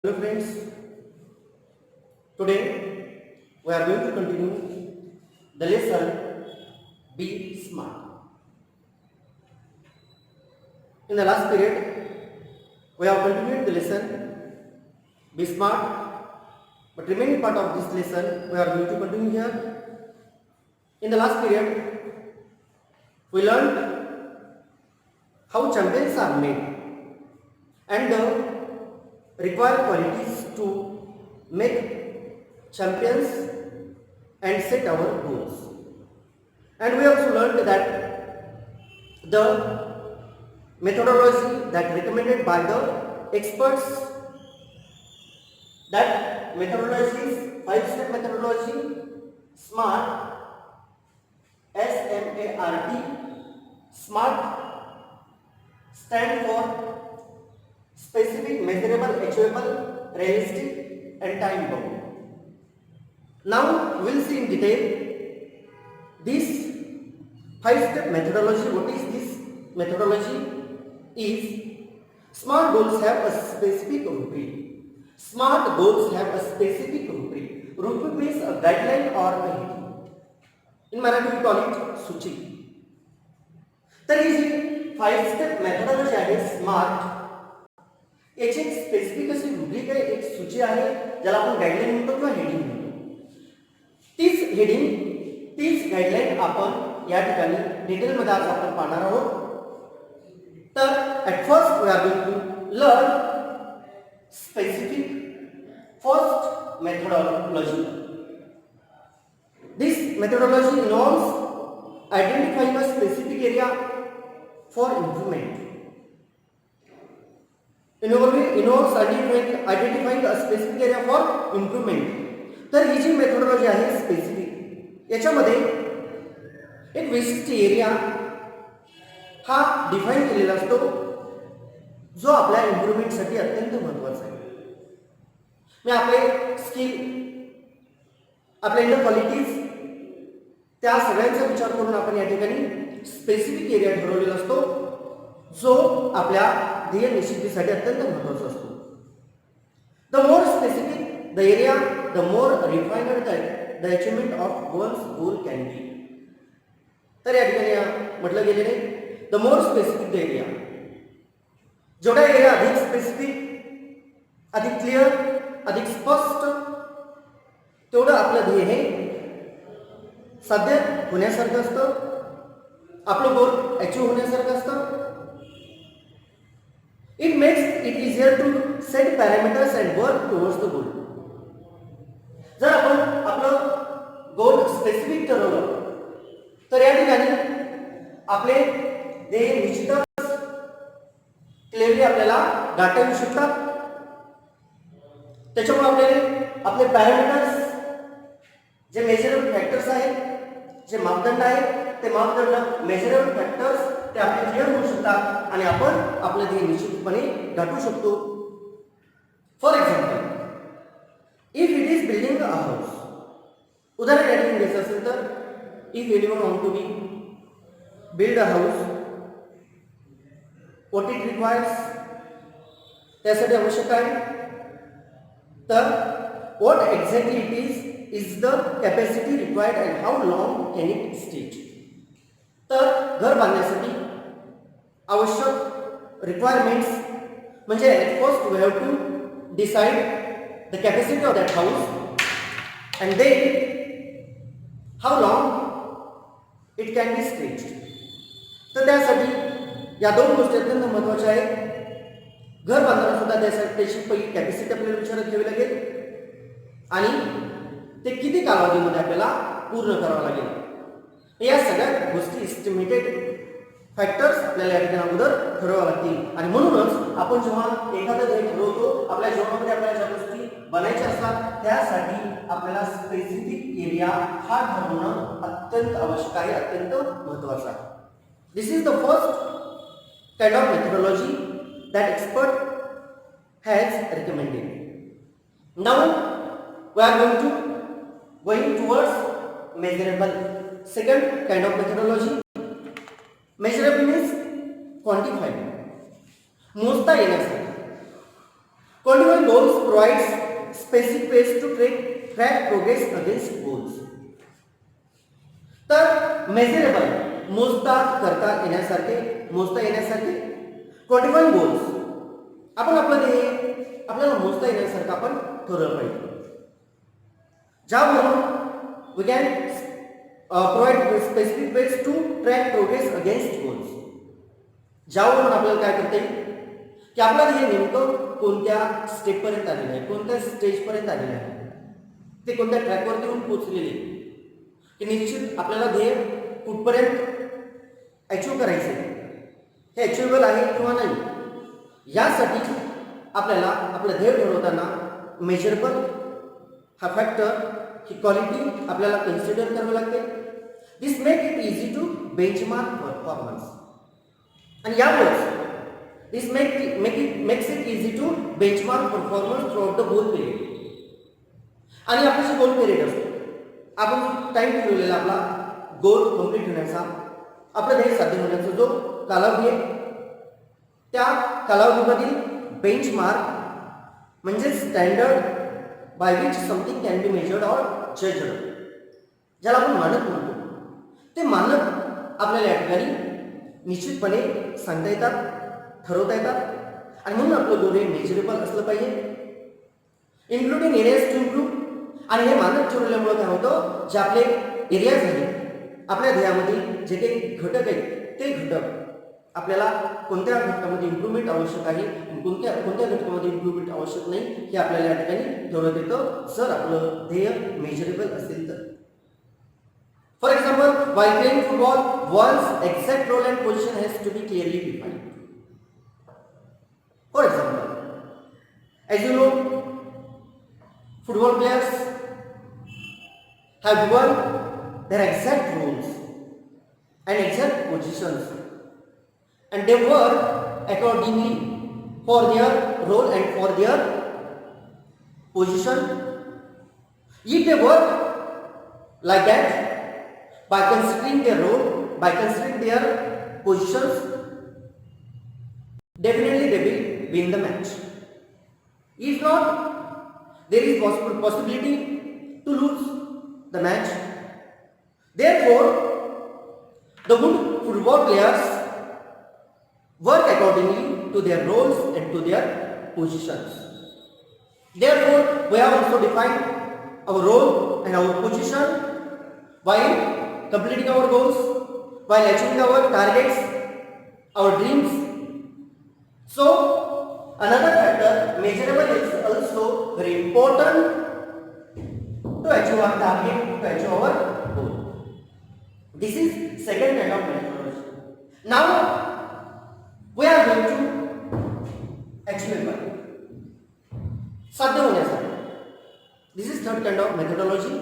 Hello friends, today we are going to continue the lesson Be Smart. In the last period, we have continued the lesson Be Smart, but remaining part of this lesson we are going to continue here. In the last period, we learned how champions are made and the required qualities to make champions and set our goals. And we also learned that the methodology that recommended by the experts, that methodology is 5-step methodology, SMART, SMART. SMART stand for specific, measurable, achievable, realistic and time bound. Now we will see in detail this 5-step methodology. What is this methodology? Is SMART goals have a specific rubric. SMART goals have a specific rubric. Rubric means a guideline or a heading. In Marathi we call it सूची. तर ही जी 5-step methodology आहे SMART, याची एक specific अशी rubric आहे, एक सूची आहे ज्याला आपण गाइडलाइन म्हणतो किंवा हेडिंग म्हणतो. तीच हेडिंग, तीच गाइडलाइन आपण या ठिकाणी डिटेल मध्ये आज आपण पाहणार आहोत. तर at first we are going to learn specific first methodology. This methodology involves identifying a specific area for improvement. Involves identifying a specific area for improvement. तर ही जी मेथोडॉलॉजी आहे स्पेसिफिक, याच्यामध्ये एक विशिष्ट एरिया हा डिफाइन केलेला असतो जो आपल्या इम्प्रूव्हमेंटसाठी अत्यंत महत्त्वाचा आहे. मी आपले स्किल, आपल्या इंटर क्वालिटीज, त्या सगळ्यांचा विचार करून आपण या ठिकाणी स्पेसिफिक एरिया ठरवलेला असतो जो आपल्या ध्येय निश्चितीसाठी अत्यंत महत्त्वाचा असतो. The more specific the area, the more refined the achievement of one's goal can be. तर या ठिकाणी म्हटलं गेलेले the more specific the area, जेवढा एरिया अधिक स्पेसिफिक, अधिक क्लिअर, अधिक स्पष्ट, तेवढं आपलं ध्येय हे साध्य होण्यासारखं असतं, आपलं गोल अचीव होण्यासारखं असतं. It makes it easier to set parameters and work towards the goal. जर आपण आपलं गोल स्पेसिफिक ठरवलं तर या ठिकाणी आपले ध्येय निश्चितच क्लिअरली आपल्याला गाठता येऊ शकतात. त्याच्यामुळे आपल्याला आपले पॅरामीटर्स, जे मेजरेबल फॅक्टर्स आहेत, जे मापदंड आहेत, ते मापदंड मेजरेबल फॅक्टर्स ते आपले क्लिअर होऊ शकतात आणि आपण आपले ध्येय निश्चितपणे गाठू शकतो. For example, if it is building a house, उदाहरण या ठिकाणी घ्यायचं असेल तर if anyone want to be build a house, what it requires, त्यासाठी आवश्यक आहे तर what exactly it is the capacity required and how long can it stage. तर घर बांधण्यासाठी आवश्यक रिक्वायरमेंट्स म्हणजे at first we have to decide the capacity of that house and then how long it can be stretched. तर त्यासाठी या दोन गोष्टी अत्यंत महत्त्वाच्या आहेत. घर बांधताना सुद्धा त्याची पहिली कॅपॅसिटी आपल्याला विचारात घ्यावी लागेल आणि ते किती कालावधीमध्ये आपल्याला पूर्ण करावं लागेल. या सगळ्या गोष्टी एस्टिमेटेड फॅक्टर्स आपल्याला या ठिकाणी अगोदर ठरवावं लागतील. आणि म्हणूनच आपण जेव्हा एखादं ध्येय ठरवतो, आपल्या जीवनामध्ये आपल्याला ज्या गोष्टी बनायच्या असतात त्यासाठी आपल्याला स्पेसिफिक एरिया हा ठरवणं अत्यंत आवश्यक आहे, अत्यंत महत्त्वाचं आहे. This is the first kind of methodology that expert has recommended. Now we are going towards measurable. Second kind of methodology, measurable means quantified, मोजता येण्यासाठी. Quantifying goals provides specific ways to track progress against goals. तर measurable मोजता येण्यासारखे quantifying goals आपण आपलं ध्येय आपल्याला मोजता येण्यासारखं आपण ठरवलं पाहिजे. ज्यावरून we can provide specific ways to track progress against goals. ज्यावरून आपल्याला काय करता येईल की आपलं ध्येय नेमकं कोणत्या स्टेपपर्यंत आलेलं आहे, कोणत्या स्टेजपर्यंत आलेलं आहे, ते कोणत्या ट्रॅकवरती येऊन पोहोचलेले की निश्चित आपल्याला ध्येय कुठपर्यंत अचीव करायचं आहे, हे अचिवेबल आहे किंवा नाही, यासाठी आपल्याला आपलं ध्येय ठरवताना मेजरेबल हा फॅक्टर ही क्वालिटी आपल्याला कन्सिडर करावी लागते. This make it easy to benchmark performance. आणि यामुळेच this makes it easy to benchmark performance throughout the whole period. आणि आपला जे गोल पिरियड असतो, आपण टाइम ठरवलेला आपला गोल कंप्लीट होण्याचा, आपलं ध्येय साध्य होण्याचा जो कालावधी आहे, त्या कालावधीमधील बेंचमार्क म्हणजे standard by which something can be measured or judged, ज्याला आपण मानक म्हणतो, ते मानक आपल्याला या ठिकाणी निश्चितपणे सांगता येतात, ठरवता येतात. आणि म्हणून आपलं गोल हे मेजरेबल असलं पाहिजे, इन्क्लुडिंग एरियाज टू इम्प्रूव्ह. आणि हे मानक ठरवल्यामुळे काय होतं, जे आपले एरियाज आहेत, आपल्या ध्येयामधील जे काही घटक आहेत, ते घटक आपल्याला कोणत्या घटकामध्ये इम्प्रूव्हमेंट आवश्यक आहे आणि कोणत्या घटकामध्ये इम्प्रूव्हमेंट आवश्यक नाही, हे आपल्याला या ठिकाणी ठरवत येतं जर आपलं ध्येय मेजरेबल असेल तर. For example, while playing football, one's exact role and position has to be clearly defined. For example, as you know, football players have given their exact roles and exact positions, and they work accordingly for their role and for their position. If they work like that, by considering their role, by considering their positions, definitely they will win the match. If not, there is possibility to lose the match. Therefore, the good football players work accordingly to their roles and to their positions. Therefore, we have also defined our role and our position while completing our goals, while achieving our targets, our dreams. So, another factor, measurable, is also very important to achieve our target, to achieve our goal. This is second kind of methodology. Now, we are going to achievable, साध्य होण्यासाठी. This is third kind of methodology.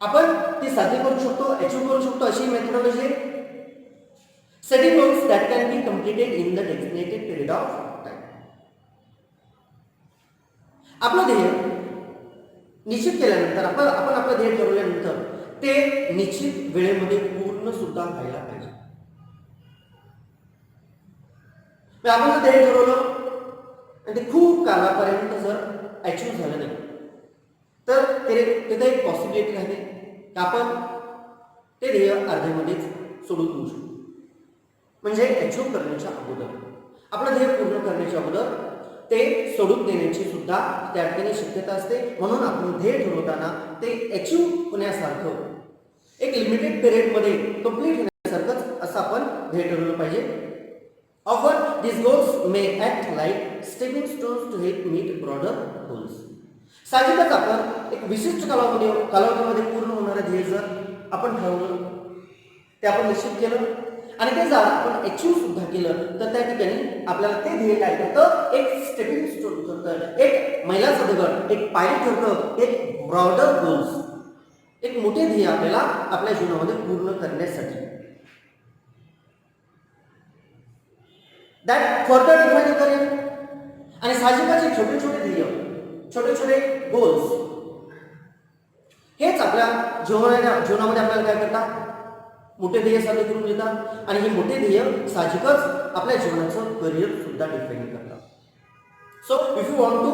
आपण ते साध्य करू शकतो, achieve करू शकतो अशी मेथोडॉलॉजी आहे. Setting goals that can be completed in the designated period of time. आपलं ध्येय निश्चित केल्यानंतर, आपण आपलं ध्येय ठरवल्यानंतर ते निश्चित वेळेमध्ये पूर्ण सुद्धा व्हायला पाहिजे. आपण जर ध्येय ठरवलं आणि ते खूप कालापर्यंत जर अचीव झालं नाही, तर तिथे एक पॉसिबिलिटी राहते की आपण ते ध्येय अर्ध्यामध्येच सोडून देऊ शकतो. म्हणजे अचीव करण्याच्या अगोदर, आपलं ध्येय पूर्ण करण्याच्या अगोदर ते सोडून देण्याची सुद्धा त्या ठिकाणी शक्यता असते. म्हणून आपण ध्येय ठरवताना ते अचीव होण्यासारखं, एक लिमिटेड पिरियडमध्ये कंप्लीट होण्यासारखंच असं आपण ध्येय ठरवलं पाहिजे. Often these goals may act like stepping stones to help meet broader goals. साहजिकच आपण एक विशिष्ट कालावधीमध्ये पूर्ण होणारे ध्येय जर आपण ठरवलं, ते आपण निश्चित केलं आणि ते जर आपण अचीव सुद्धा केलं, तर त्या ठिकाणी आपल्याला ते ध्येय काय करतं, एक स्टेपिंग स्टोन ठरतं, एक मैलाचा दगड, एक पायरी ठरतं, एक ब्रॉडर गोल्स, एक मोठे ध्येय आपल्याला आपल्या जीवनामध्ये पूर्ण करण्यासाठी. दॅट फर्दर डिफाइन करेल. आणि साहजिकच छोटे छोटे ध्येय, छोटे छोटे गोल्स हेच आपल्या जीवनामध्ये आपल्याला काय करतात, मोठे ध्येय साध्य करून देतात. आणि हे मोठे ध्येय साहजिकच आपल्या जीवनाचं करिअर सुद्धा डिफाइन करतात. So if you want to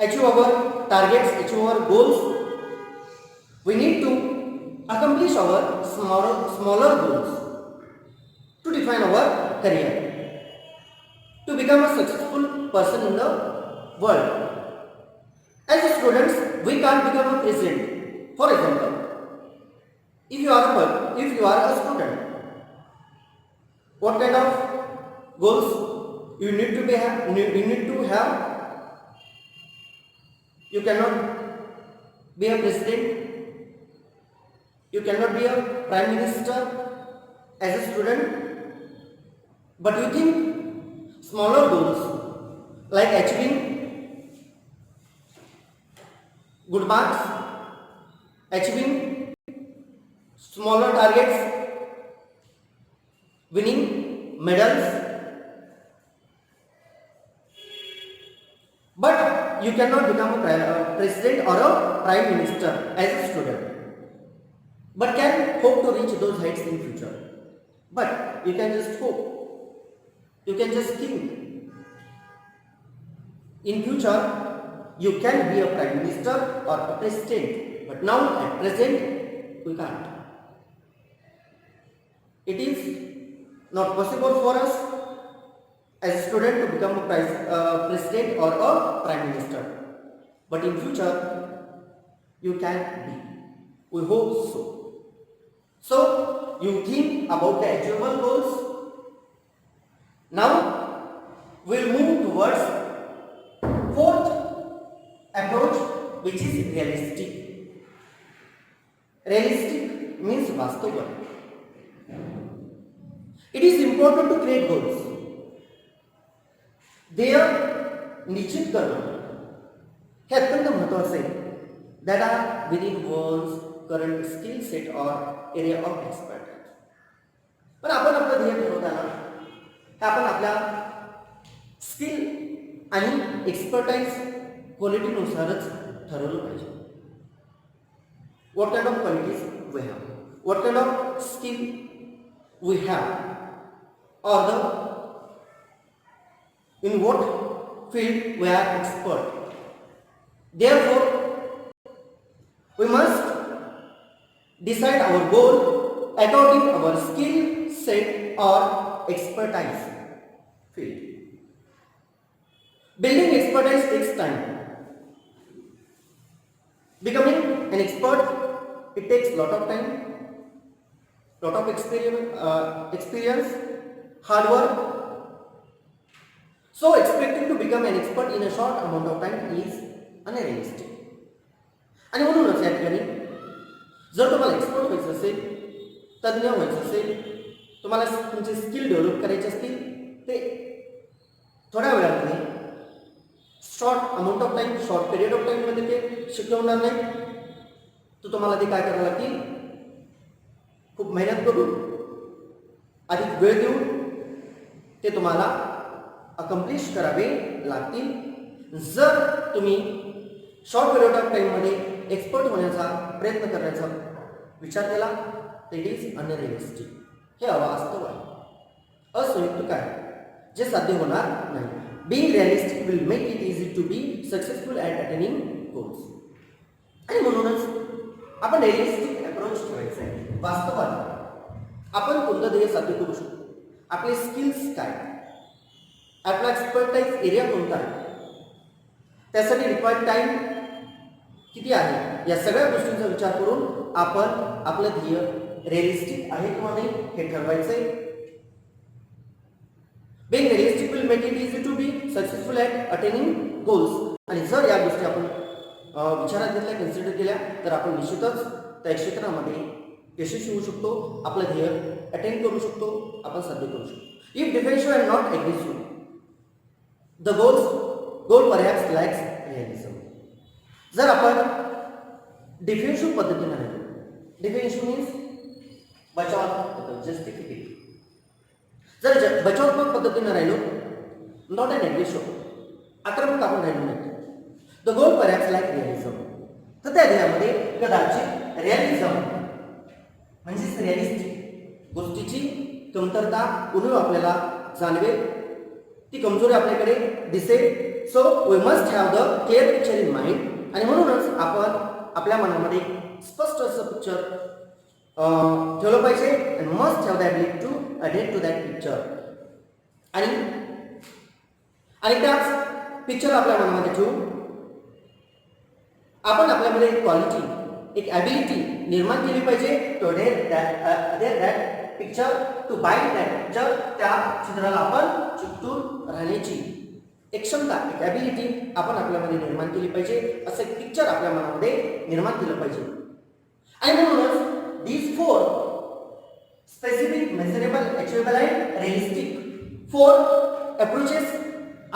achieve our targets, achieve our goals, we need to accomplish our smaller goals to define our career, to become a successful person in the world. As students, we can't become a president. For example, if you are a student, what kind of goals you need to have? You cannot be a president. You cannot be a prime minister as a student. But you think smaller goals like achieving good marks, achieving smaller targets, winning medals, but you cannot become a president or a prime minister as a student, but can hope to reach those heights in future. But you can just hope, you can just think in future you can be a prime minister or a president, but now at present we can't. It is not possible for us as a student to become a president or a prime minister, but in future you can be. We hope so. So you think about the achievable goals. Now we'll move towards fourth approach, which is realistic. Realistic means vastav. It is important to create goals. ध्येय निश्चित करणं हे अत्यंत महत्त्वाचे आहे. That are within one's current skill set or area of expertise. पण आपण आपलं ध्येय ठरवताना हे आपण आपल्या स्किल आणि एक्सपर्टाइज क्वालिटीनुसारच ठरवलं पाहिजे. What kind of qualities we have, what kind of skill we have, or in what field we are expert. Therefore, we must decide our goal according to our skill set or expertise field. Building expertise takes time. Becoming an expert, it takes lot of time, lot of experience, hard work. So expecting to become an expert in a short amount of time is unrealistic. आणि म्हणूनच या ठिकाणी जर तुम्हाला expert व्हायचं असेल, तज्ञ व्हायचं असेल, तुम्हाला तुमचे स्किल डेव्हलप करायचे असतील, ते थोड्या वेळामध्ये short amount of time, short period of टाइममध्ये ते शक्य होणार नाही. तर तुम्हाला ते काय करावं लागतील, खूप मेहनत करून, अधिक वेळ देऊन ते तुम्हाला अकम्प्लिश करावे लागतील. जर तुम्ही शॉर्ट पिरियड ऑफ टाइममध्ये एक्सपर्ट होण्याचा प्रयत्न करण्याचा विचार केला तर इट इज अनरिअलिस्टिक. हे अवास्तव आहे, असंयुक्त आहे, जे साध्य होणार नाही. Being realistic will make it easy to be successful at attaining goals. आणि म्हणूनच आपण रिअलिस्टिक अप्रोच ठेवायचा आहे. वास्तवात आपण कोणतं ध्येय साध्य करू शकतो, आपले स्किल्स काय, आपला एक्सपर्टाइज एरिया कोणता आहे, त्यासाठी रिक्वायर्ड टाइम किती आहे, या सगळ्या गोष्टींचा विचार करून आपण आपलं ध्येय रिअलिस्टिक आहे किंवा नाही हे ठरवायचं आहे. Being realistic will make it easy to be successful at attaining goals. आणि जर या गोष्टी आपण विचारात घेतल्या, कन्सिडर केल्या, तर आपण निश्चितच त्या क्षेत्रामध्ये यशस्वी होऊ शकतो, आपलं ध्येय अटेन करू शकतो, आपण साध्य करू शकतो. If defensive and not aggressive, the goal perhaps lacks realism. जर आपण डिफेन्सिव्ह पद्धतीने राहिलो, डिफेन्सिव्ह मीन्स बचावात्मक, जस्टिफिकेटिव्ह. जर बचावात्मक पद्धतीने राहिलो, नॉट अन एग्रेसिव्ह, आक्रमक आपण राहिलो नाही, the goal perhaps lack realism, तर त्या ध्येयामध्ये कदाचित रिअलिझम म्हणजेच रिअलिस्टिक गोष्टीची कमतरता उणीव आपल्याला जाणवेल. ती कमजोरी आपल्याकडे दिसेल. So we must have the clear picture in mind. आणि म्हणूनच आपण आपल्या मनामध्ये स्पष्ट असं पिक्चर ठेवलं पाहिजे. And must have the ability to adapt to that picture. आणि त्याच पिक्चर आपल्या मनामध्ये ठेवून आपण आपल्यामध्ये एक क्वालिटी, एक ॲबिलिटी निर्माण केली पाहिजे to adapt that picture, to bind that picture. त्या चित्राला आपण चिकटून राहण्याची एक क्षमता, एक ॲबिलिटी आपण आपल्यामध्ये निर्माण केली पाहिजे. असं एक पिक्चर आपल्या मनामध्ये निर्माण केलं पाहिजे. आणि म्हणूनच these 4 specific, measurable, achievable and realistic 4 approaches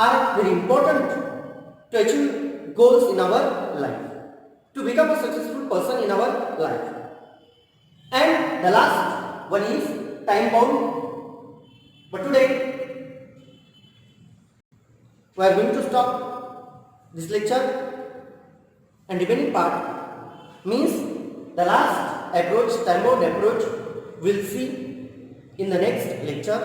are very important to achieve goals in our life, to become a successful person in our life. And the last one is time bound. But today we are going to stop this lecture, and remaining part means the last approach, time bound approach, we'll see in the next lecture.